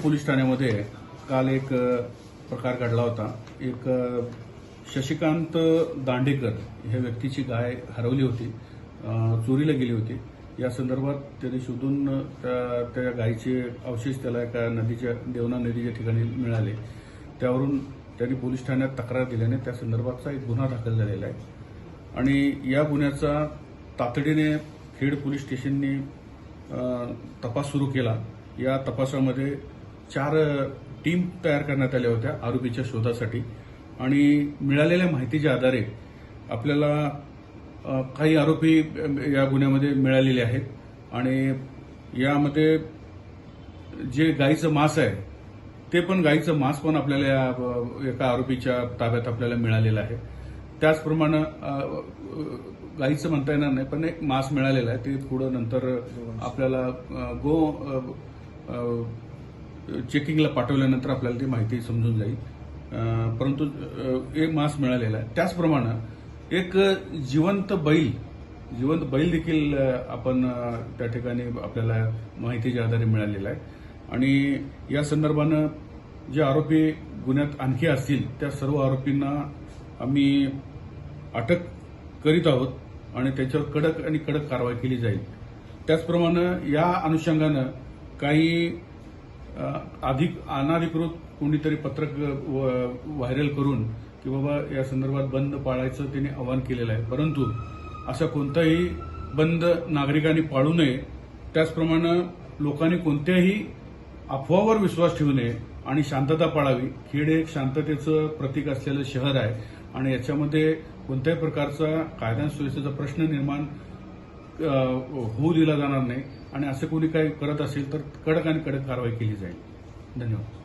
Police ठाण्यामध्ये काल एक प्रकार घडला होता। एक शशिकांत दांडेकर ह्या व्यक्तीची गाय हरवली होती, चोरीला गेली होती। या संदर्भात त्यांनी शोधून त्या गायीचे अवशेष त्याला एका नदीच्या देवना नदीच्या ठिकाणी मिळाले। त्यावरून त्यांनी पोलीस ठाण्यात तक्रार दिल्याने त्या संदर्भातचा एक गुन्हा दाखल झालेला आहे आणि या गुन्ह्याचा तातडीने खेड पोलीस स्टेशनने तपास सुरू केला। या तपासामध्ये 4 टीम तयार करण्यात आल्या होत्या आरोपीच्या शोधासाठी आणि मिळालेल्या माहितीच्या आधारे आपल्याला काही आरोपी या गुन्ह्यामध्ये मिळालेले आहेत आणि यामध्ये जे गायीचं मांस आहे ते पण गायीचं मांस पण आपल्याला एका आरोपीच्या ताब्यात आपल्याला मिळालेलं आहे। त्याचप्रमाणे गायीचं म्हणता येणार नाही पण एक मांस मिळालेलं आहे, ते पुढे नंतर आपल्याला चेकिंगला पाठवल्यानंतर आपल्याला ती माहिती समजून जाईल, परंतु एक मांस मिळालेला आहे। त्याचप्रमाणे एक जिवंत बैल देखील आपण त्या ठिकाणी आपल्याला माहितीच्या आधारे मिळालेला आहे आणि या संदर्भानं जे आरोपी गुन्ह्यात आणखी असतील त्या सर्व आरोपींना आम्ही अटक करीत आहोत आणि त्याच्यावर कडक कारवाई केली जाईल। त्याचप्रमाणे या अनुषंगानं काही अधिक अनाधिकृत कोणीतरी पत्रक व्हायरल करून की बाबा या संदर्भात बंद पाळायचं त्यांनी आवाहन केलेलं आहे, परंतु असा कोणताही बंद नागरिकांनी पाळू नये। त्याचप्रमाणे लोकांनी कोणत्याही अफवावर विश्वास ठेवू नये आणि शांतता पाळावी। खेड एक शांततेचं प्रतीक असलेलं शहर आहे आणि याच्यामध्ये कोणत्याही प्रकारचा कायदा सुव्यवस्थेचा प्रश्न निर्माण होऊ दिला जाणार नाही आणि असं कोणी काही करत असेल तर कडक कारवाई केली जाईल। धन्यवाद।